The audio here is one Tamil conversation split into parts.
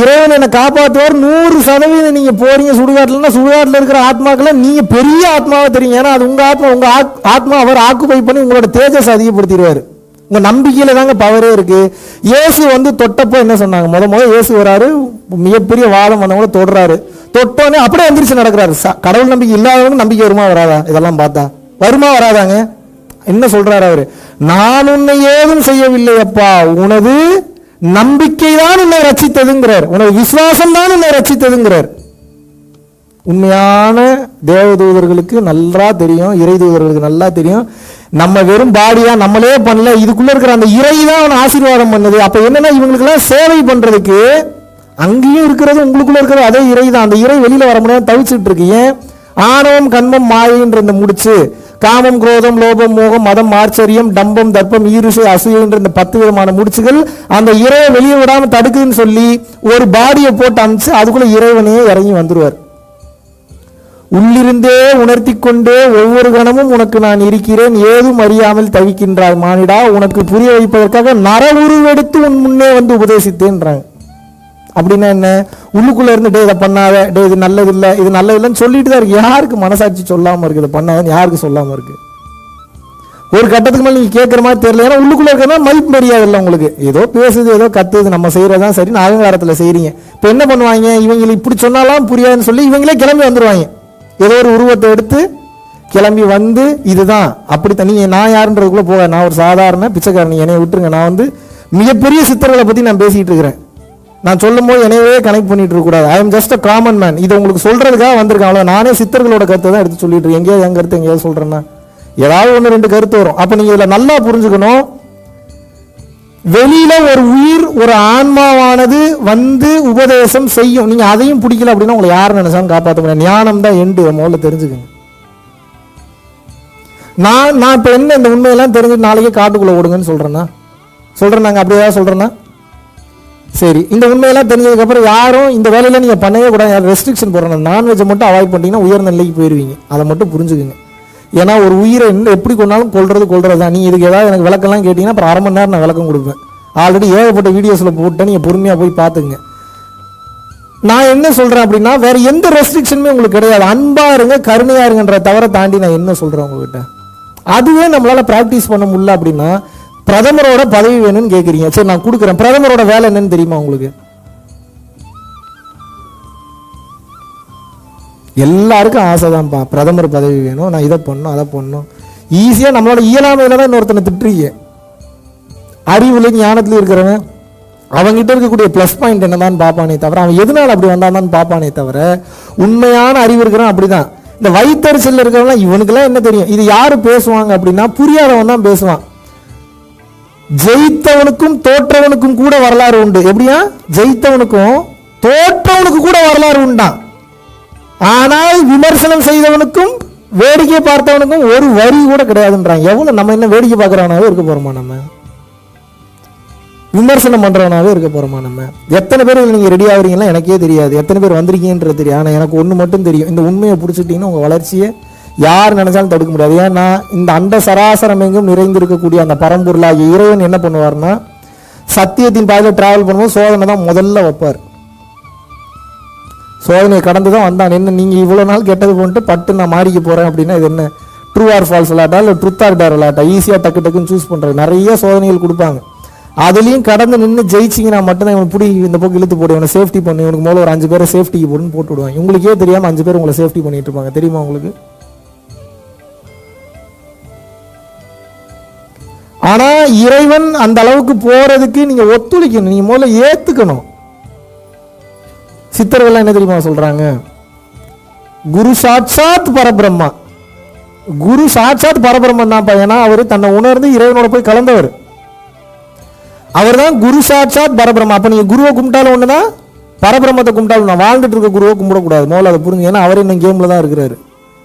இறைவன் என்னை காப்பாற்றுவார் 100% நீங்க போறீங்க சுடுகாட்டுலன்னா சுடுகாட்டில் இருக்கிற ஆத்மாக்களை நீங்க பெரிய ஆத்மாவை தெரியும். ஏன்னா அது உங்க ஆத்மா அவர் ஆக்குபை பண்ணி உங்களோட தேஜஸ் அதிகப்படுத்திடுவார். உங்க நம்பிக்கையில தாங்க பவரே இருக்கு. இயேசு தொட்டப்போ என்ன சொன்னாங்க? முத இயேசு வராரு, மிகப்பெரிய வாதம் வந்தவங்கள தொடுறாரு. தொட்டோன்னே அப்படியே எந்திரிச்சு நடக்கிறாரு. கடவுள் நம்பிக்கை இல்லாதவங்க நம்பிக்கை வருமா வராதா? இதெல்லாம் பார்த்தா வருமா வராதாங்க? என்ன சொல்றாரு அவரு? நான் உன்னை ஏதும் செய்யவில்லை அப்பா, உனது நம்பிக்கை தான் உன்னை ரட்சித்ததுங்கிறார், உனது விசுவாசம் தான் உன்னை ரட்சித்ததுங்கிறார். உண்மையான தேவதூதர்களுக்கு நல்லா தெரியும், இறை தூதர்களுக்கு நல்லா தெரியும், நம்ம வெறும் பாடியா நம்மளே பண்ணல, இதுக்குள்ள இருக்கிற அந்த இறை தான் அவனை ஆசீர்வாதம் பண்ணுது. அப்ப என்னன்னா இவங்களுக்கு எல்லாம் சேவை பண்றதுக்கு அங்கேயும் இருக்கிறது உங்களுக்குள்ள இருக்கிறது அதே இறை தான். அந்த இறை வெளியில வர முடியாம தவிச்சுட்டு இருக்கு. ஏன்? ஆணவம் கண்மம் மாயைன்ற இந்த முடிச்சு, காமம் குரோதம் லோபம் மோகம் மதம் ஆச்சரியம் டம்பம் தர்ப்பம் ஈருஷை அசூயன்ற இந்த 10 விதமான முடிச்சுகள் அந்த இறையை வெளியே விடாம தடுக்குதுன்னு சொல்லி ஒரு பாடியை போட்டு அனுப்பிச்சு அதுக்குள்ள இறைவனே இறங்கி வந்துருவார். உள்ளிருந்தே உணர்த்தி கொண்டே ஒவ்வொரு கணமும் உனக்கு நான் இருக்கிறேன், ஏதும் அறியாமல் தவிக்கின்றாய் மானிடா, உனக்கு புரிய வைப்பதற்காக நர உருவெடுத்து உன் முன்னே உபதேசித்தேன்றாங்க. அப்படின்னா என்ன? உள்ளுக்குள்ள இருந்து இதை பண்ணாத, இது நல்லது இல்லை, இது நல்லது இல்லைன்னு சொல்லிட்டு தான் இருக்கு. யாருக்கு மனசாட்சி சொல்லாம இருக்கு? இதை பண்ணாதன்னு யாருக்கு சொல்லாம இருக்கு? ஒரு கட்டத்துக்கு மேலே நீங்க கேட்கற மாதிரி தெரியல. ஏன்னா உள்ளுக்குள்ள இருக்கிற மதிப்பு மரியாதை இல்லை உங்களுக்கு. ஏதோ பேசுது, ஏதோ கத்துது, நம்ம செய்யறதான் சரி, அகங்காரத்தில் செய்யறீங்க. இப்போ என்ன பண்ணுவாங்க? இவங்களுக்கு இப்படி சொன்னாலும் புரியாதுன்னு சொல்லி இவங்களே கிளம்பி வந்துருவாங்க. ஏதோ ஒரு உருவத்தை எடுத்து கிளம்பி வந்து இதுதான் அப்படி தண்ணி. நான் யாருன்றதுக்குள்ள போக, நான் ஒரு சாதாரண பிச்சைக்காரன், என்னைய விட்டுருங்க. நான் மிகப்பெரிய சித்தர்களை பத்தி நான் பேசிட்டு இருக்கிறேன். நான் சொல்லும் போது என்னையவே கனெக்ட் பண்ணிட்டு இருக்க கூடாது. I am just a common man. இது உங்களுக்கு சொல்றதுக்காக வந்திருக்கேன். அவ்வளோ நானே சித்தர்களோட கருத்தை தான் எடுத்து சொல்லிட்டு இருக்கேன். எங்கேயாவது என் கருத்து எங்கேயாவது சொல்றேன்னா ஏதாவது 1-2 கருத்து வரும். அப்ப நீங்க இதுல நல்லா புரிஞ்சுக்கணும். வெளியில ஒரு உயிர், ஒரு ஆன்மாவானது உபதேசம் செய்யும். நீங்க அதையும் பிடிக்கல அப்படின்னா உங்களை யாரும் நினைச்சாலும் காப்பாற்ற முடியாது. ஞானம் தான் எண்டு. முதல்ல தெரிஞ்சுக்கணும். நான் இப்ப என்ன இந்த உண்மையெல்லாம் தெரிஞ்சு நாளைக்கே காட்டுக்குள்ள ஓடுங்கன்னு சொல்றேன் நாங்க அப்படியே சொல்றேன்னா சரி. இந்த உண்மையெல்லாம் தெரிஞ்சதுக்கு அப்புறம் யாரும் இந்த வேலையில நீங்க பண்ணவே கூடாது, ரெஸ்ட்ரிக்ஷன் போடுறேன். நான்வெஜ்ஜை மட்டும் அவாய்ட் பண்ணிட்டீங்கன்னா உயர்ந்த நிலைக்கு போயிருவீங்க. அதை மட்டும் புரிஞ்சுக்குங்க. ஏன்னா ஒரு உயிரை எப்படி கொண்டாலும் கொள்றதுதான். நீ இதுக்கு ஏதாவது எனக்கு விளக்கெல்லாம் கேட்டீங்கன்னா அப்புறம் 1/2 மணி நேரம் நான் விளக்கம் கொடுப்பேன். ஆல்ரெடி ஏகப்பட்ட வீடியோஸ்ல போட்டு நீங்க பொறுமையா போய் பாத்துங்க. நான் என்ன சொல்றேன் அப்படின்னா வேற எந்த ரெஸ்ட்ரிக்ஷனுமே உங்களுக்கு கிடையாது. அன்பா இருங்க, கருணையா இருங்கன்ற தவிர தாண்டி நான் என்ன சொல்றேன் உங்ககிட்ட, அதுவே நம்மளால பிராக்டிஸ் பண்ண முடியல அப்படின்னா பிரதமரோட பதவி வேணும்னு கேட்குறீங்க. சரி நான் கொடுக்குறேன். பிரதமரோட வேலை என்னன்னு தெரியுமா உங்களுக்கு? எல்லாருக்கும் ஆசைதான்ப்பா, பிரதமர் பதவி வேணும், நான் இதை பண்ணணும் அதை பண்ணணும். ஈஸியா நம்மளோட இயலாமையில தான் இன்னொருத்தனை திட்டுறீங்க. அறிவுல ஞானத்துல இருக்கிறவன் அவங்ககிட்ட இருக்கக்கூடிய பிளஸ் பாயிண்ட் என்னதான் பார்ப்பானே தவிர, அவன் எதனால அப்படி வந்தான்னு பார்ப்பானே தவிர, உண்மையான அறிவு இருக்கிறவன் அப்படிதான். இந்த வயிற்றறிச்சல் இருக்கிறவன் இவனுக்கெல்லாம் என்ன தெரியும்? இது யாரு பேசுவாங்க அப்படின்னா புரியாதவன் தான் பேசுவான். ஜெயித்தவனுக்கும் தோற்றவனுக்கும் கூட வரலாறு உண்டு. எப்படியா? ஜெயித்தவனுக்கும் தோற்றவனுக்கு கூட வரலாறு உண்டான். ஆனால் விமர்சனம் செய்தவனுக்கும் வேடிக்கை பார்த்தவனுக்கும் ஒரு வரி கூட கிடையாதுன்றாங்க. எவ்வளவு நம்ம என்ன வேடிக்கை பார்க்கறவனாவே இருக்க போறோமா? நம்ம விமர்சனம் பண்றவனாவே இருக்க போறோமா? நம்ம எத்தனை பேர் நீங்க ரெடி ஆகுறீங்கன்னா எனக்கே தெரியாது. எத்தனை பேர் வந்திருக்கீங்கன்றது தெரியும். ஆனா எனக்கு ஒண்ணு மட்டும் தெரியும், இந்த உண்மையை பிடிச்சிட்டீங்கன்னா உங்க வளர்ச்சியை யார் நினைச்சாலும் தடுக்க முடியாது. ஏன்னா இந்த அண்ட சராசரம் எங்கும் நிறைந்திருக்கக்கூடிய அந்த பரம்பொருளாகிய இறைவன் என்ன பண்ணுவார்னா சத்தியத்தின் பாதையில டிராவல் பண்ணும்போது சோதனை தான் முதல்ல வைப்பார். சோதனையை கடந்து தான் வந்தான். என்ன நீங்க இவ்வளவு நாள் கெட்டது போட்டு பட்டு நான் மாறிக்க போறேன் அப்படின்னா இது என்ன ட்ரூ ஆர் ஃபால்ஸ் விளையாட்டா இல்லை ட்ரூத் ஆர் டேர் விளையாட்டா? ஈஸியா டக்கு டக்குன்னு சூஸ் பண்றது. நிறைய சோதனைகள் கொடுப்பாங்க. அதுலயும் கடந்து நின்று ஜெயிச்சிங்கன்னா மட்டும்தான் இவன் பிடி இந்த பக்கம் இழுத்து போடு, இவனை சேஃப்டி பண்ணு, இவனுக்கு முதல்ல ஒரு 5 பேரை சேஃப்டிக்கு போடுன்னு போட்டு விடுவாங்க. உங்களுக்கே தெரியாம 5 பேர் உங்களை சேஃப்டி பண்ணிட்டு இருப்பாங்க. தெரியுமா உங்களுக்கு? ஆனா இறைவன் அந்த அளவுக்கு போறதுக்கு நீங்க ஒத்துழைக்கணும். நீங்க முதல்ல ஏத்துக்கணும். சித்தர்கள் என்ன தெரியுமா சொல்றாங்க? குரு சாட்சாத் பரபிரம்மா. குரு சாட்சாத் பரபிரம்மன் தான். ஏன்னா அவரு தன்னை உணர்ந்து இறைவனோட போய் கலந்தவர். அவர் தான் குரு சாட்சாத் பரபிரம்மா. அப்ப நீங்க குருவை கும்பிட்டாலும் ஒண்ணுதான், பரபிரம்மத்தை கும்பிட்டாலும் நான் வாழ்ந்துட்டு இருக்க குருவை கும்பிடக்கூடாது. முதல்ல அதை புரிஞ்சு. ஏன்னா அவர் இன்னும் கேம்ல தான் இருக்கிறாரு.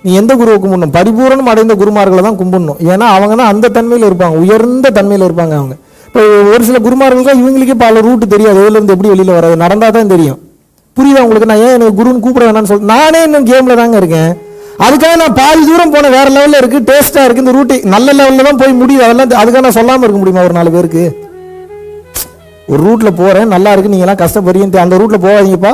நீ எந்த குருவை கும்பிடணும்? பரிபூரணம் அடைந்த குருமார்களை தான் கும்பிடணும். ஏன்னா அவங்க தான் அந்த தன்மையில இருப்பாங்க, உயர்ந்த தன்மையில இருப்பாங்க அவங்க. இப்போ ஒரு சில குருமார்களுக்கு இவங்களுக்கே பல ரூட்டு தெரியாது, எதுல இருந்து எப்படி வெளியில வராது, நடந்தா தான் தெரியும். புரியுதா உங்களுக்கு? நான் ஏன் எனக்கு குருன்னு கூப்பிட வேணாம்னு சொல்ல, நானே இன்னும் கேம்ல தாங்க இருக்கேன். அதுக்காக நான் பாதி தூரம் போன வேற லெவல்ல இருக்கு, டேஸ்டா இருக்கு, இந்த ரூட்டு நல்ல லெவல்ல தான் போய் முடியுது. அதெல்லாம் அதுக்காக நான் சொல்லாம இருக்க முடியுமா ஒரு 4 பேருக்கு? ஒரு ரூட்ல போறேன், நல்லா இருக்கு, நீங்க எல்லாம் கஷ்டப்படுறீங்க, அந்த ரூட்ல போகாதீங்கப்பா,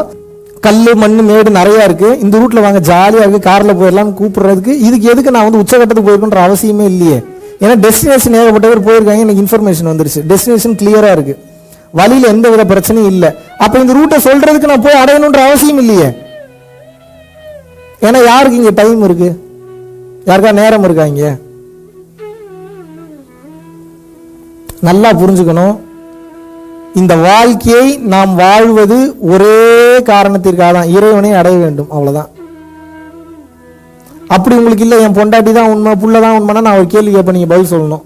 கல் மண் மேடு நிறைய இருக்கு, இந்த ரூட்ல வாங்க ஜாலியா இருக்கு, கார்ல போயிடலாம்னு கூப்பிடுறதுக்கு இதுக்கு எதுக்கு நான் வந்து உச்சகட்டத்துக்கு போயிருக்குன்ற அவசியமே இல்லையே. ஏன்னா டெஸ்டினேஷன் ஏகப்பட்ட பேர் போயிருக்காங்க, எனக்கு இன்ஃபர்மேஷன் வந்துருச்சு, டெஸ்டினேஷன் கிளியரா இருக்கு, வழியில எந்த வித பிரச்சனையும் இல்லை. அப்ப இந்த ரூட்டை சொல்றதுக்கு நான் போய் அடையணுன்ற அவசியம் இல்லையே. ஏன்னா யாருக்கு இங்க டைம் இருக்கு, யாருக்கா நேரம் இருக்கா? இங்க நல்லா புரிஞ்சுக்கணும், இந்த வாழ்க்கையை நாம் வாழ்வது ஒரே காரணத்திற்காக தான், இறைவனை அடைய வேண்டும், அவ்வளவுதான். அப்படி உங்களுக்கு இல்லை என் பொண்டாட்டி தான் உண்மை, புள்ள தான் உண்மைனா நான் ஒரு கேள்வி கேட்பேன், நீங்க பதில் சொல்லணும்.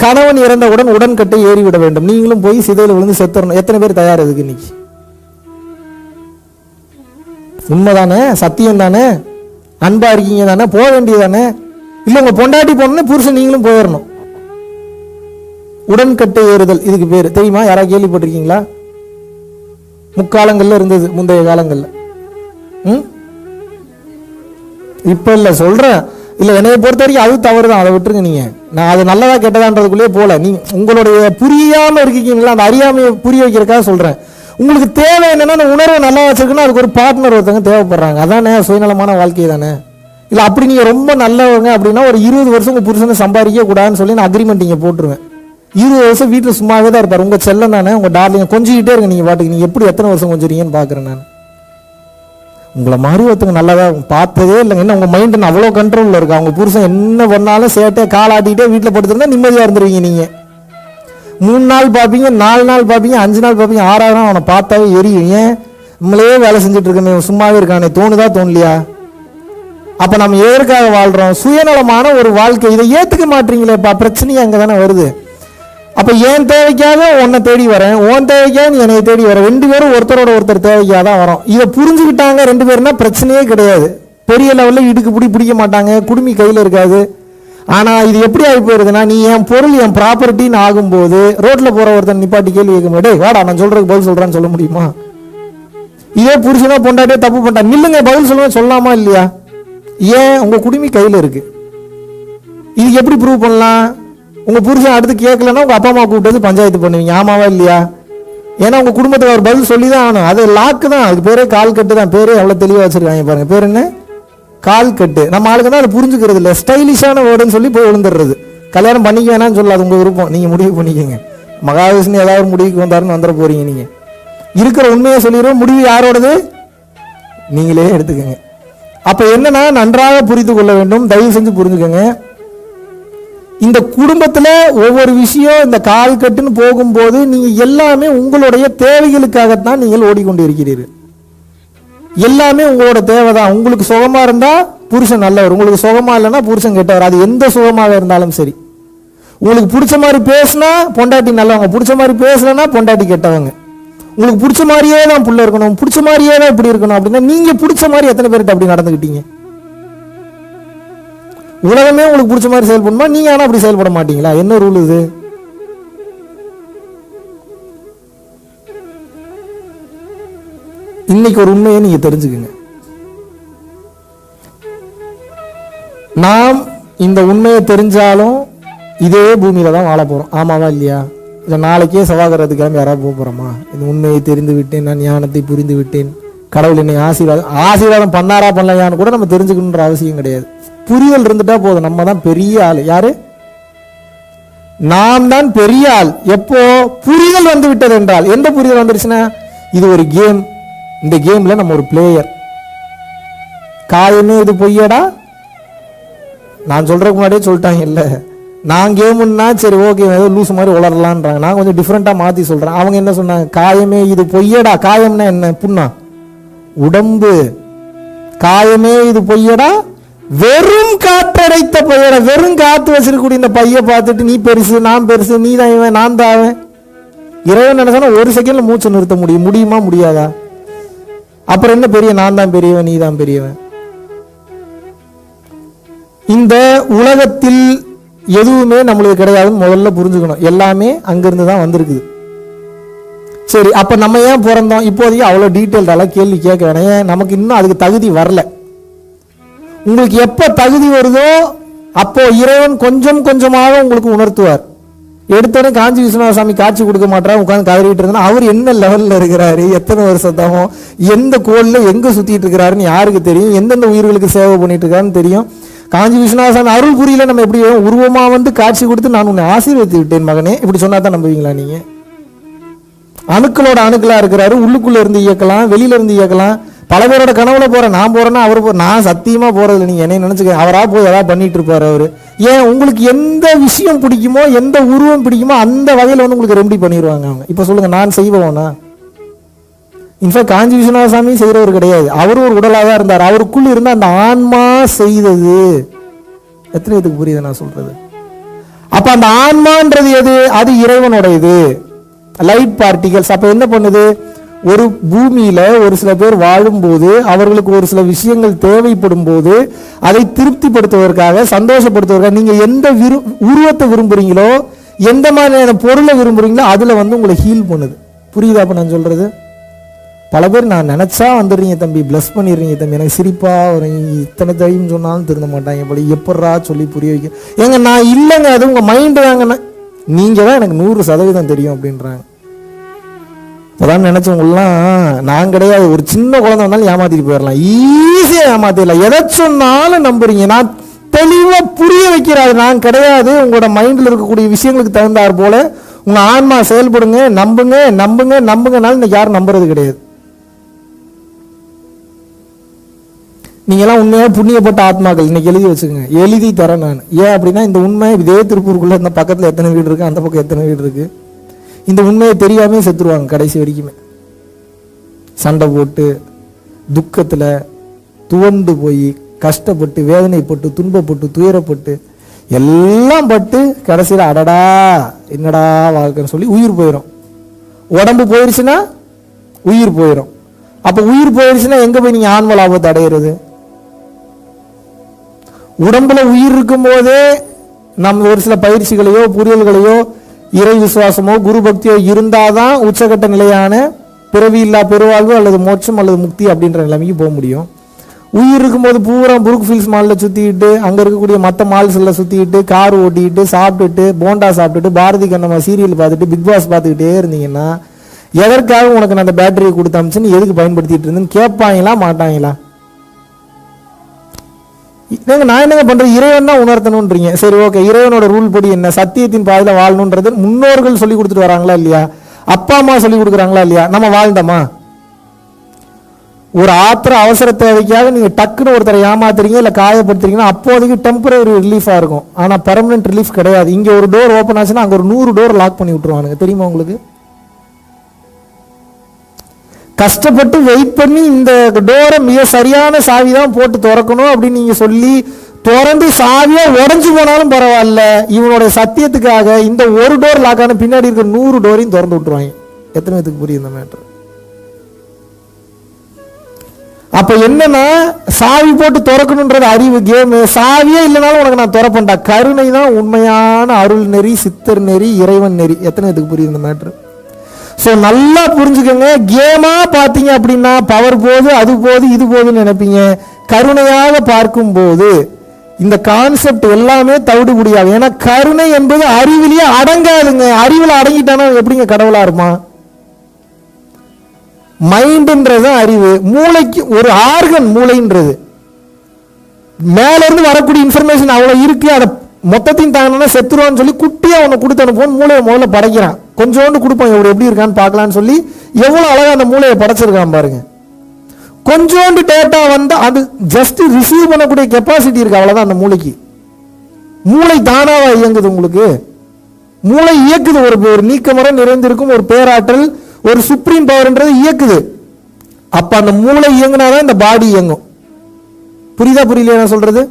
கணவன் இறந்தவுடன் உடன்கட்டை ஏறிவிட வேண்டும், நீங்களும் போய் சிதையில் விழுந்து செத்துறணும். எத்தனை பேர் தயார் இதுக்கு? இன்னைக்கு உண்மைதானே, சத்தியம் தானே, அன்பா இருக்கீங்க தானே, போக வேண்டியதானே? இல்லை உங்க பொண்டாட்டி போனோன்னு புருஷன் நீங்களும் போயிடணும். உடன்கட்டை ஏறுதல் இதுக்கு பேரு தெரியுமா? யாராவது கேள்விப்பட்டிருக்கீங்களா? முக்காலங்கள்ல இருந்தது, முந்தைய காலங்கள்ல. இப்ப இல்ல சொல்றேன், இல்ல என்னைய பொறுத்த வரைக்கும் அது தவறுதான், அதை விட்டுருங்க. நீங்க நான் அது நல்லதா கெட்டதான்றதுக்குள்ளே போல, நீங்க உங்களுடைய புரியாம இருக்கீங்களா, அந்த அறியாமையை புரிய வைக்கிறதுக்காக சொல்றேன். உங்களுக்கு தேவை என்னன்னா உணர்வை நல்லா வச்சிருக்குன்னா அதுக்கு ஒரு பார்ட்னர் ஒருத்தவங்க தேவைப்படுறாங்க, அதானே சுயநலமான வாழ்க்கை தானே. இல்ல அப்படி நீங்க ரொம்ப நல்லவங்க அப்படின்னா ஒரு 20 வருஷம் உங்க புருஷனை சம்பாதிக்க கூடாதுன்னு சொல்லி நான் அக்ரிமெண்ட் இங்க போட்டுருவேன். 20 வருஷம் வீட்டில் சும்மாவே தான் இருப்பார், உங்க செல்லம் தானே, உங்க டார்லிங்க கொஞ்சிக்கிட்டே இருங்க. நீங்க பாட்டுக்கு நீங்க எப்படி எத்தனை வருஷம் கொஞ்சறீங்கன்னு பாக்குறேன் நான். உங்களை மாதிரி ஒருத்தங்க நல்லதா பார்த்ததே இல்லைங்க. என்ன உங்க மைண்ட் அவ்வளோ கண்ட்ரோல்ல இருக்கா? உங்க புருஷன் என்ன பண்ணாலும் சேட்டை காலாட்டிக்கிட்டே வீட்டில் படுத்திருந்தா நிம்மதியா இருந்துருவீங்க. நீங்க 3 நாள் பார்ப்பீங்க, 4 நாள் பார்ப்பீங்க, 5 நாள் பார்ப்பீங்க, 6ஆவது நாள் அவனை பார்த்தாவே எரியும். ஏன் நம்மளே வேலை செஞ்சுட்டு இருக்கமே, சும்மாவே இருக்கானே, தோணுதா தோணலையா? அப்ப நம்ம எதற்காக வாழ்றோம்? சுயநலமான ஒரு வாழ்க்கை. இதை ஏத்துக்க மாட்டீங்களேப்பா, பிரச்சனையே அங்கதானே வருது. அப்ப என் தேவைக்காக உன்னை தேடி வரேன், உன் தேவைக்காக நீ என்னை தேடி வர, 2 பேரும் ஒருத்தரோட ஒருத்தர் தேவைக்காக தான் வரோம். இதை புரிஞ்சுக்கிட்டாங்க 2 பேருனா பிரச்சனையே கிடையாது. பெரிய லெவல்ல இடுக்கு பிடிக்க மாட்டாங்க, குடுமி கையில இருக்காது. ஆனா இது எப்படி ஆகி போயிருதுன்னா, நீ என் பொருள் என் ப்ராப்பர்ட்டின்னு ஆகும்போது ரோட்ல போற ஒருத்தன் நிப்பாட்டி கேள்வி கேட்க முடியாது, வாடா நான் சொல்றதுக்கு பதில் சொல்றான்னு சொல்ல முடியுமா? இதே புருஷனா பொண்டாட்டியே தப்பு பண்ணிட்டா, நில்லுங்க பதில் சொல்லுவேன் சொல்லலாமா இல்லையா? ஏன்? உங்க குடுமி கையில இருக்கு. இதுக்கு எப்படி ப்ரூவ் பண்ணலாம்? உங்க புருஷன் அடுத்து கேட்கலன்னா உங்க அப்பா அம்மா கூப்பிட்டு பஞ்சாயத்து பண்ணுவீங்க, ஆமாவா இல்லையா? ஏன்னா உங்க குடும்பத்துக்கு அவர் பதில் சொல்லி தான் ஆகணும். அது லாக்கு தான், அதுக்கு பேரே கால் கட்டு தான். பேரே எவ்வளவு தெளிவா வச்சிருக்காங்க பாருங்க, பேர் என்ன? கால் கட்டு. நம்ம ஆளுக்கு தான் அதை புரிஞ்சுக்கிறது இல்லை, ஸ்டைலிஷான வேர்டுன்னு சொல்லி போய் விழுந்துடுறது. கல்யாணம் பண்ணிக்க வேணாம்னு சொல்லல, அது உங்க விருப்பம், நீங்க முடிவு பண்ணிக்கோங்க. மகாவிஷ்ணு ஏதாவது முடிவுக்கு வந்தாருன்னு வந்துட போறீங்க. நீங்க இருக்கிற உண்மையை சொல்லிடுவோம், முடிவு யாரோடது? நீங்களே எடுத்துக்கோங்க. அப்ப என்னன்னா நன்றாக புரிந்து கொள்ள வேண்டும், தயவு செஞ்சு புரிஞ்சுக்கோங்க. இந்த குடும்பத்துல ஒவ்வொரு விஷயம் இந்த கால் கட்டுன்னு போகும்போது நீங்க எல்லாமே உங்களுடைய தேவைகளுக்காகத்தான் நீங்கள் ஓடிக்கொண்டு இருக்கிறீர்கள். எல்லாமே உங்களோட தேவைதான். உங்களுக்கு சுகமா இருந்தா புருஷன் நல்லவர், உங்களுக்கு சுகமா இல்லைன்னா புருஷன் கெட்டவர். அது எந்த சுகமாக இருந்தாலும் சரி. உங்களுக்கு பிடிச்ச மாதிரி பேசினா பொண்டாட்டி நல்லவங்க, பிடிச்ச மாதிரி பேசலன்னா பொண்டாட்டி கெட்டவங்க. உங்களுக்கு பிடிச்ச மாதிரியே தான் புள்ள இருக்கணும், பிடிச்ச மாதிரியே தான் இப்படி இருக்கணும் அப்படின்னா நீங்க பிடிச்ச மாதிரி எத்தனை பேர்கிட்ட அப்படி நடந்துக்கிட்டீங்க? உலகமே உங்களுக்கு பிடிச்ச மாதிரி செயல்படுமா? நீங்க ஆனா அப்படி செயல்பட மாட்டீங்களா? என்ன ரூல் இது? இன்னைக்கு ஒரு உண்மையை நீங்க தெரிஞ்சுக்குங்க. நாம் இந்த உண்மையை தெரிஞ்சாலும் இதே பூமியில தான் வாழ போறோம், ஆமாவா இல்லையா? இல்லை நாளைக்கே சவாகரத்துக்கு கிளம்பி யாராவது போக போறோமா? இந்த உண்மையை தெரிந்து விட்டேன், நான் ஞானத்தை புரிந்து விட்டேன், கடவுள் என்னை ஆசீர்வாதம் பண்ணாரா பண்ணலையான்னு கூட நம்ம தெரிஞ்சுக்கணுன்ற அவசியம் கிடையாது. புரிதல் இருந்துட்டா போதும். நம்ம தான் பெரிய ஆள். யாரு? நாம் தான் பெரிய ஆள். எப்போ புரிதல் வந்து விட்டது என்றால், எந்த புரிதல் வந்துருச்சுன்னா, இது ஒரு கேம், இந்த கேம்ல நம்ம ஒரு பிளேயர். காயமே இது பொய்யடா, நான் சொல்றதுக்கு முன்னாடியே சொல்லிட்டாங்க இல்ல, நான் கேம்னா சரி ஓகே ஏதோ லூஸ் மாதிரி உளரலான்றாங்க. நான் கொஞ்சம் டிஃப்ரெண்டா மாத்தி சொல்றேன். அவங்க என்ன சொன்னாங்க? காயமே இது பொய்யடா. காயம்னா என்ன? புண்ணா, உடம்பு. காயமே இது பொய்யடா, வெறும் காற்றடைத்த பையட, வெறும் காத்து வச்சிருக்கக்கூடிய இந்த பைய பார்த்துட்டு நீ பெருசு நான் பெருசு, நீ தான் இவன் நான் தான் அவன். இறைவன் நினைச்சா ஒரு செகண்ட்ல மூச்சு நிறுத்த முடியுமா? முடியாதா? அப்புறம் என்ன பெரிய நான் தான் பெரியவன் நீ தான் பெரியவன்? இந்த உலகத்தில் எதுவுமே நம்மளுக்கு கிடையாதுன்னு முதல்ல புரிஞ்சுக்கணும். எல்லாமே அங்கிருந்து தான் வந்திருக்குது. சரி, அப்ப நம்ம ஏன் பிறந்தோம்? இப்போதைக்கு அவ்வளவு டீட்டெயில்டாலாம் கேள்வி கேட்க வேணாம். ஏன்? நமக்கு இன்னும் அதுக்கு தகுதி வரல. உங்களுக்கு எப்ப தகுதி வருதோ அப்போ இறைவன் கொஞ்சம் கொஞ்சமாக உங்களுக்கு உணர்த்துவார். எடுத்தோடனே காஞ்சி விஸ்வநாத சாமி காட்சி கொடுக்க மாட்டாரு, உட்காந்து கதறிட்டு இருந்தா அவர் என்ன லெவல்ல இருக்கிறாரு, எத்தனை வருஷத்தாகும், எந்த கோல்ல எங்க சுத்திட்டு இருக்கிறாருன்னு யாருக்கு தெரியும், எந்தெந்த உயிர்களுக்கு சேவை பண்ணிட்டு இருக்காருன்னு தெரியும். காஞ்சி விஸ்வநாத சாமி அருள் புரியல நம்ம எப்படி உருவமா வந்து காட்சி கொடுத்து நான் உன்னை ஆசீர்வதித்து விட்டேன் மகனே இப்படி சொன்னா தான் நம்புவீங்களா நீங்க? அணுக்களோட அணுக்களா இருக்கிறாரு, உள்ளுக்குள்ள இருந்து இயக்கலாம், வெளியில இருந்து இயக்கலாம். பல பேரோட கனவுல போறேன், நான் போறேன்னா அவர் நான் சத்தியமா போறது நீங்க என்ன நினைச்சுக்க, அவரா போய் ஏதாவது பண்ணிட்டு இருப்பாரு அவரு. ஏன் உங்களுக்கு எந்த விஷயம் பிடிக்குமோ எந்த உருவம் பிடிக்குமோ அந்த வகையில வந்து உங்களுக்கு ரெமெடி பண்ணிடுவாங்க அவங்க. இப்ப சொல்லுங்க, நான் செய்வோனா? இன்ஃபேக்ட் காஞ்சி விஸ்வநாத சாமி செய்யறவர் கிடையாது, அவரு ஒரு உடலாக தான் இருந்தார். அவருக்குள்ள இருந்த அந்த ஆன்மா செய்தது. எத்தனை இதுக்கு புரியுது நான் சொல்றது? அப்ப அந்த ஆன்மான்றது எது? அது இறைவனோட இது, லைட் பார்ட்டிகல்ஸ். அப்ப என்ன பண்ணுது? ஒரு பூமியில ஒரு சில பேர் வாழும்போது அவர்களுக்கு ஒரு சில விஷயங்கள் தேவைப்படும் போது அதை திருப்திப்படுத்துவதற்காக, சந்தோஷப்படுத்துவதற்காக நீங்க எந்த உருவத்தை விரும்புறீங்களோ, எந்த மாதிரியான பொருளை விரும்புறீங்களோ அதுல வந்து உங்களை ஹீல் பண்ணுது. புரியுதா அப்ப நான் சொல்றது? பல பேர் நான் நினைச்சா வந்துடுறீங்க தம்பி, பிளஸ் பண்ணிடுறீங்க தம்பி, எனக்கு சிரிப்பா வரும், இத்தனை தையும் சொன்னாலும் திருந்த மாட்டாங்க, படி எப்படா சொல்லி புரிய வைக்க. ஏங்க நான் இல்லைங்க, அது உங்க மைண்டு தாங்க, நீங்க தான் எனக்கு 100% தெரியும் அப்படின்றாங்க. இப்போதான் நினைச்சவங்கலாம் நான் கிடையாது, ஒரு சின்ன குழந்தை வந்தாலும் ஏமாத்திட்டு போயிடலாம், ஈஸியா ஏமாத்திடலாம். எதை சொன்னாலும் நம்புறீங்க, நான் தெளிவா புரிய வைக்கிறாரு, நான் கிடையாது. உங்களோட மைண்ட்ல இருக்கக்கூடிய விஷயங்களுக்கு தகுந்தார் போல உங்க ஆன்மா செயல்படுங்க, நம்புங்க நம்புங்க நம்புங்கனாலும் இன்னைக்கு யாரும் நம்புறது கிடையாது. நீங்க எல்லாம் உண்மையா புண்ணியப்பட்ட ஆத்மாக்கள், இன்னைக்கு எழுதி வச்சுக்கோங்க, எழுதி தரேன் நான். ஏன் அப்படின்னா இந்த உண்மை இதே திருப்பூருக்குள்ள இந்த பக்கத்துல எத்தனை வீடு இருக்கு, அந்த பக்கம் எத்தனை வீடு இருக்கு, இந்த உண்மையை தெரியாமே செத்துருவாங்க கடைசி வரைக்குமே. சண்டை போட்டு துக்கத்துல துவண்டு போய் கஷ்டப்பட்டு வேதனைப்பட்டு துன்பப்பட்டு துயரப்பட்டு எல்லாம் பட்டு கடைசியில் அடடா என்னடா வாழ்க்கைன்னு சொல்லி உயிர் போயிடும். உடம்பு போயிருச்சுன்னா உயிர் போயிடும். அப்ப உயிர் போயிருச்சுன்னா எங்க போய் நீங்க ஆன்ம லாபத்தை அடையிறது? உடம்புல உயிர் இருக்கும் போதே நம்ம ஒரு சில பயிற்சிகளையோ புரியல்களையோ இறை விசுவாசமோ குரு பக்தியோ இருந்தாதான் உச்சகட்ட நிலையான பிறவி இல்லா பெருவாழ்வு அல்லது மோட்சம் அல்லது முக்தி அப்படின்ற நிலைமைக்கு போக முடியும். உயிர் இருக்கும்போது பூரா புருக் ஃபீல்ஸ் மாலில் சுற்றிக்கிட்டு அங்கே இருக்கக்கூடிய மற்ற மால்ஸில் சுற்றிக்கிட்டு கார் ஓட்டிக்கிட்டு சாப்பிட்டுட்டு போண்டா சாப்பிட்டுட்டு பாரதி கண்ணம்மா சீரியல் பார்த்துட்டு பிக் பாஸ் பார்த்துக்கிட்டே இருந்தீங்கன்னா எதற்காக உனக்கு நான் அந்த பேட்டரியை கொடுத்து அமிச்சுன்னு எதுக்கு பயன்படுத்திட்டு இருந்தேன்னு கேட்பாங்களா மாட்டாங்களா? நான் என்னங்க பண்றேன், இறைவன் தான் உணர்த்தணும்ன்றீங்க. சரி ஓகே, இறைவனோட ரூல் படி என்ன? சத்தியத்தின் பாதையில வாழணும்ன்றது முன்னோர்கள் சொல்லி கொடுத்துட்டு வராங்களா இல்லையா? அப்பா அம்மா சொல்லி கொடுக்குறாங்களா இல்லையா? நம்ம வாழ்ந்தோமா? ஒரு ஆத்திர அவசர தேவைக்காக நீங்க டக்குன்னு ஒருத்தரை ஏமாத்துறீங்க இல்ல காயப்படுத்துறீங்கன்னா அப்போதைக்கு டெம்பரரி ரிலீஃபா இருக்கும், ஆனா பெர்மனன்ட் ரிலீஃப் கிடையாது. இங்க ஒரு டோர் ஓப்பன் ஆச்சுன்னா அங்க ஒரு 100 டோர் லாக் பண்ணி விட்டுருவானுங்க, தெரியுமா உங்களுக்கு? கஷ்டப்பட்டு வெயிட் பண்ணி இந்த டோரை மிக சரியான சாவி தான் போட்டு திறக்கணும் அப்படின்னு நீங்க சொல்லி திறந்து சாவியா உடஞ்சு போனாலும் பரவாயில்ல, இவனுடைய சத்தியத்துக்காக இந்த ஒரு டோர் லாக் ஆன பின்னாடி இருக்க 100 டோரையும் திறந்து விட்டுருவாங்க. எத்தனை பேருக்கு புரியும் இந்த மேட்டர்? அப்ப என்னன்னா சாவி போட்டு திறக்கணும்ன்றது அறிவு கேமு. சாவியே இல்லைனாலும் உனக்கு நான் திறப்பேன்டா. கருணை தான் உண்மையான அருள் நெறி, சித்தர் நெறி, இறைவன் நெறி. எத்தனை பேருக்கு புரியும் இந்த மேட்டர்? ஸோ நல்லா புரிஞ்சுக்கோங்க. கேமா பார்த்தீங்க அப்படின்னா பவர் போது அது போது இது போதுன்னு நினைப்பீங்க. கருணையாக பார்க்கும் போது இந்த கான்செப்ட் எல்லாமே தவிடு முடியாது. ஏன்னா கருணை என்பது அறிவிலேயே அடங்காதுங்க. அறிவில் அடங்கிட்டானா எப்படிங்க கடவுளா இருமா? மைண்ட்ன்றது அறிவு, மூளைக்கு ஒரு ஆர்கன். மூளைன்றது மேல இருந்து வரக்கூடிய இன்ஃபர்மேஷன் அவ்வளவு இருக்கு, அதை மொத்தத்தையும் தாங்கன்னா செத்துருவான்னு சொல்லி குட்டியா அவனை கொடுத்து அனுப்புவோம். மூளையை முதல்ல படைக்கிறான், கொஞ்சோண்டு கொடுப்பான், எவ்வளவு எப்படி இருக்கான்னு பார்க்கலான்னு சொல்லி எவ்வளவு அழகா அந்த மூளையை படைச்சிருக்கான் பாருங்க. கொஞ்சோண்டு டேட்டா வந்து அது ஜஸ்ட் ரிசீவ் பண்ணக்கூடிய கெப்பாசிட்டி இருக்கு, அவ்வளவுதான் அந்த மூளைக்கு. மூளை தானாவா இயங்குது உங்களுக்கு? மூளை இயக்குது. ஒரு நீக்கமரம் நிறைந்திருக்கும் ஒரு பேராற்றல், ஒரு சுப்ரீம் பவர்ன்றது இயக்குது. அப்ப அந்த மூளை இயங்குனாதான் இந்த பாடி இயங்கும். புரியுதா புரியலையா நான் சொல்றது?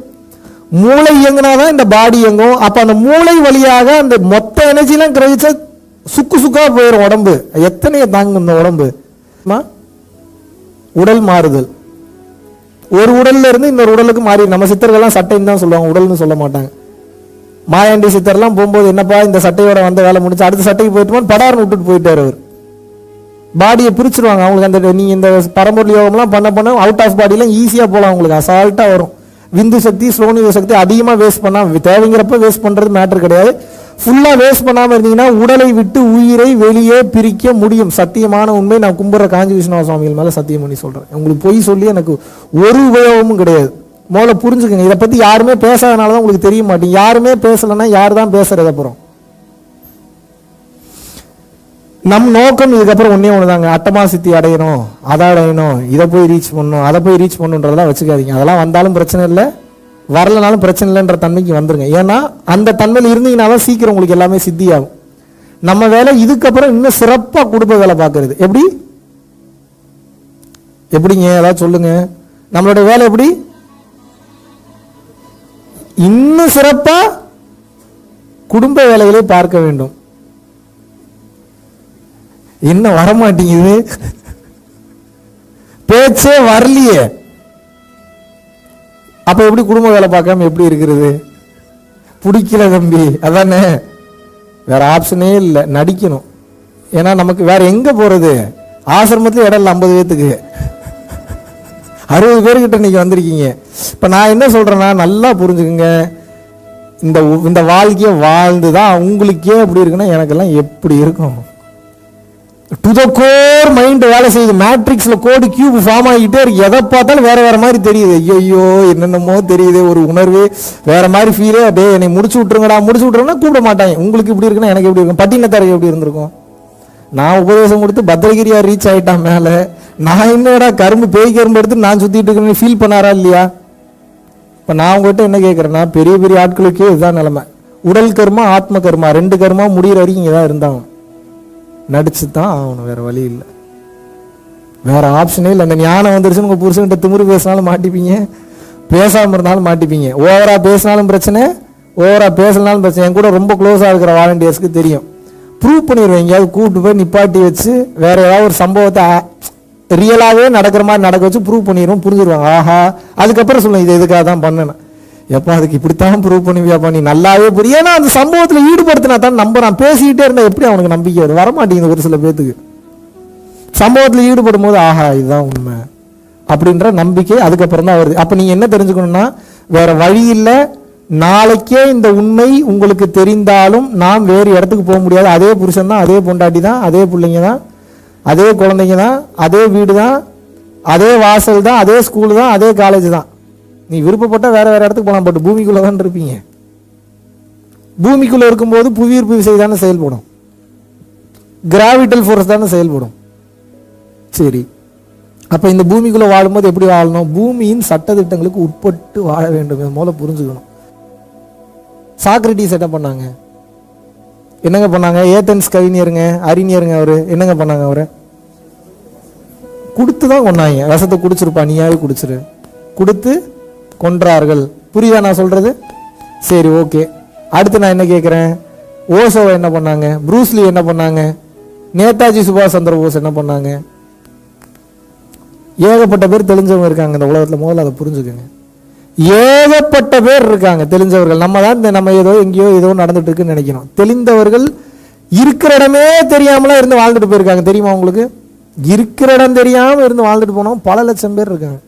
மூளை இயங்குனாதான் இந்த பாடி இயங்கும். அப்ப அந்த மூளை வழியாக அந்த மொத்த எனர்ஜிலாம் கிரகிச்ச சுக்கு சுக்கா போயிடும் உடம்பு. எத்தனைய தாங்கும் இந்த உடம்பு? உடல் மாறுதல். ஒரு உடல்ல இருந்து இன்னொரு உடலுக்கு மாறி. நம்ம சித்தர்கள்லாம் சட்டைன்னு தான் சொல்லுவாங்க, உடல்னு சொல்ல மாட்டாங்க. மாயாண்டி சித்தர்லாம் போகும்போது என்னப்பா இந்த சட்டையோட வந்த வேலை முடிச்சு அடுத்த சட்டைக்கு போயிட்டு படார்னு விட்டுட்டு போயிட்டாரு அவர். பாடியை பிரிச்சிருவாங்க அவங்களுக்கு. அந்த நீங்க இந்த பரம்பொருள் யோகம்லாம் பண்ண அவுட் ஆஃப் பாடியெல்லாம் ஈஸியா போகலாம், உங்களுக்கு அசால்ட்டா வரும். விந்து சக்தி ஸ்லோனிவ சக்தி அதிகமாக வேஸ்ட் பண்ணா தேவைங்கிறப்ப வேஸ்ட் பண்றது மேட்டர் கிடையாது. ஃபுல்லாக வேஸ்ட் பண்ணாமல் இருந்தீங்கன்னா உடலை விட்டு உயிரை வெளியே பிரிக்க முடியும். சத்தியமான உண்மை, நான் கும்புற காஞ்சி விஸ்வநாத சுவாமிகள் மேலே சத்தியம் பண்ணி சொல்கிறேன். உங்களுக்கு பொய் சொல்லி எனக்கு ஒரு உபயோகமும் கிடையாது. முதல்ல புரிஞ்சுக்கங்க. இதை பற்றி யாருமே பேசாதனால தான் உங்களுக்கு தெரிய மாட்டேங்க. யாருமே பேசலைன்னா யார் தான் பேசுறது? அப்புறம் நம் நோக்கம் இதுக்கப்புறம் ஒன்றே ஒன்று தாங்க, அட்டமா சித்தி அடையணும், அதை அடையணும், இதை போய் ரீச் பண்ணணும், அதை போய் ரீச் பண்ணுன்றதெல்லாம் வச்சுக்காதீங்க. அதெல்லாம் வந்தாலும் பிரச்சனை இல்லை, வரலனாலும் பிரச்சனை இல்லைன்ற தன்மைக்கு வந்துருங்க. ஏன்னா அந்த தன்மையில் இருந்தீங்கன்னா தான் சீக்கிரம் உங்களுக்கு எல்லாமே சித்தியாகும். நம்ம வேலை இதுக்கப்புறம் இன்னும் சிறப்பாக குடும்ப வேலை பார்க்கறது. எப்படிங்க ஏதாவது சொல்லுங்க. நம்மளோட வேலை எப்படி? இன்னும் சிறப்பா குடும்ப வேலைகளை பார்க்க வேண்டும். என்ன வரமாட்டேங்குது? பேச்சே வரலையே. அப்ப எப்படி குடும்ப வேலை பார்க்காம எப்படி இருக்கிறது? பிடிக்கல தம்பி, அதானே, வேற ஆப்ஷனே இல்லை, நடிக்கணும். ஏன்னா நமக்கு வேற எங்க போறது? ஆசிரமத்துல இடம் இல்லை 50 பேத்துக்கு, 60 பேர்கிட்ட இன்னைக்கு வந்திருக்கீங்க. இப்ப நான் என்ன சொல்றேன்னா, நல்லா புரிஞ்சுக்குங்க. இந்த வாழ்க்கையை வாழ்ந்துதான் உங்களுக்கே எப்படி இருக்குன்னா எனக்கெல்லாம் எப்படி இருக்கும்? டு த கோர் மைண்ட் வேலை செய்யுது. மேட்ரிக்ஸ்ல கோடு கியூப் ஃபார்ம் ஆகிட்டே இருக்கு. எதை பார்த்தாலும் வேற வேற மாதிரி தெரியுது. ஐயோ என்னென்னமோ தெரியுது, ஒரு உணர்வு வேற மாதிரி ஃபீலே. டே என்னை முடிச்சு விட்டுருங்கன்னா கூப்பிட மாட்டாங்க. உங்களுக்கு இப்படி இருக்குன்னா எனக்கு எப்படி இருக்கும்? பட்டினத்தாருக்கு எப்படி இருந்திருக்கும்? நான் உபதேசம் கொடுத்து பத்திரகிரியா ரீச் ஆயிட்டான் மேல, நான் என்னடா கரும்பு பேய் கரும்பு எடுத்து நான் சுத்திட்டு இருக்கேன்னு ஃபீல் பண்ணாரா இல்லையா? இப்ப நான் உங்ககிட்ட என்ன கேட்கறேன்னா, பெரிய பெரிய ஆட்களுக்கே இதுதான் நிலைமை. உடல் கர்மா ஆத்ம கர்மா 2 கர்மா முடிகிற வரைக்கும் இங்கே தான் இருந்தாங்க. நடிச்சு தான் ஆகணும், வேற வழி இல்லை, வேற ஆப்ஷனே இல்லை. அந்த ஞானம் வந்துருச்சுன்னு உங்க புருஷன்கிட்ட திமிரு பேசினாலும் மாட்டிப்பீங்க, பேசாம இருந்தாலும் மாட்டிப்பீங்க. ஓவரா பேசினாலும் பிரச்சனை, ஓவரா பேசலனாலும் பிரச்சனை. என் கூட ரொம்ப க்ளோஸா இருக்கிற வாலண்டியர்ஸ்க்கு தெரியும். ப்ரூவ் பண்ணிடுவேன். எங்கேயாவது கூப்பிட்டு போய் நிப்பாட்டி வச்சு வேற ஏதாவது ஒரு சம்பவத்தை ரியலாவே நடக்கிற மாதிரி நடக்க வச்சு ப்ரூவ் பண்ணிடுவோம். புரிஞ்சிருவாங்க. ஆஹா, அதுக்கப்புறம் சொல்லுவேன் இது எதுக்காக தான் பண்ணேன். எப்பா அதுக்கு இப்படித்தான் ப்ரூவ் பண்ணுவியாப்பா, நீ நல்லாவே புரியும். ஏன்னா அந்த சம்பவத்தில் ஈடுபடுத்தினா தான் நம்புறான். பேசிக்கிட்டே இருந்தா எப்படி அவனுக்கு நம்பிக்கை வரும்? வரமாட்டேங்குது ஒரு சில பேத்துக்கு. சம்பவத்தில் ஈடுபடும் போது ஆஹா இதுதான் உண்மை அப்படின்ற நம்பிக்கை அதுக்கப்புறம் தான் வருது. அப்ப நீங்க என்ன தெரிஞ்சுக்கணும்னா, வேற வழி இல்லை. நாளைக்கே இந்த உண்மை உங்களுக்கு தெரிந்தாலும் நாம் வேறு இடத்துக்கு போக முடியாது. அதே புருஷன் தான், அதே பொண்டாட்டி தான், அதே பிள்ளைங்க தான், அதே குழந்தைங்க தான், அதே வீடு தான், அதே வாசல் தான், அதே ஸ்கூல் தான், அதே காலேஜ் தான். நீ விருப்பப்பட்ட வேற வேற இடத்துக்கு போகலாம், பட் பூமிக்குள்ள தான் இருப்பீங்க. பூமிக்குள்ள இருக்கும்போது புவியீர்ப்பு விசை தானே செயல்படும், கிராவிட்டல் ஃபோர்ஸ் தானே செயல்படும். சரி, அப்ப இந்த பூமிக்குள்ள வாழும்போது எப்படி வாழணும்? பூமியின் சட்டதிட்டங்களுக்கு உட்பட்டு வாழ வேண்டும். முதல்ல புரிஞ்சுக்கணும். சாக்ரட்டிஸ் என்ன பண்ணாங்க? என்னங்க பண்ணாங்க? ஏத்தன்ஸ் கவிஞருங்க, அறிஞருங்க. அவரு என்னங்க பண்ணாங்க? அவரை கொடுத்து தான் கொண்டாங்க. விஷத்தை குடிச்சிருப்பா, நீயாவே குடிச்சிரு, கொடுத்து கொன்றார்கள். புரியுதா நான் சொல்றது? சரி, ஓகே. அடுத்து நான் என்ன கேட்கிறேன், ஓசோவை என்ன பண்ணாங்க? ப்ரூஸ்லி என்ன பண்ணாங்க? நேதாஜி சுபாஷ் சந்திர போஸ் என்ன பண்ணாங்க? ஏகப்பட்ட பேர் தெரிஞ்சவங்க இருக்காங்க இந்த உலகத்தில். முதல்ல அதை புரிஞ்சுக்கோங்க. ஏகப்பட்ட பேர் இருக்காங்க தெரிஞ்சவர்கள். நம்ம தான் நம்ம ஏதோ எங்கேயோ ஏதோ நடந்துட்டு இருக்குன்னு நினைக்கணும். தெளிந்தவர்கள் இருக்கிற இடமே தெரியாமலாம் இருந்து வாழ்ந்துட்டு போயிருக்காங்க. தெரியுமா உங்களுக்கு? இருக்கிற இடம் தெரியாம இருந்து வாழ்ந்துட்டு போனோம் பல லட்சம் பேர் இருக்காங்க.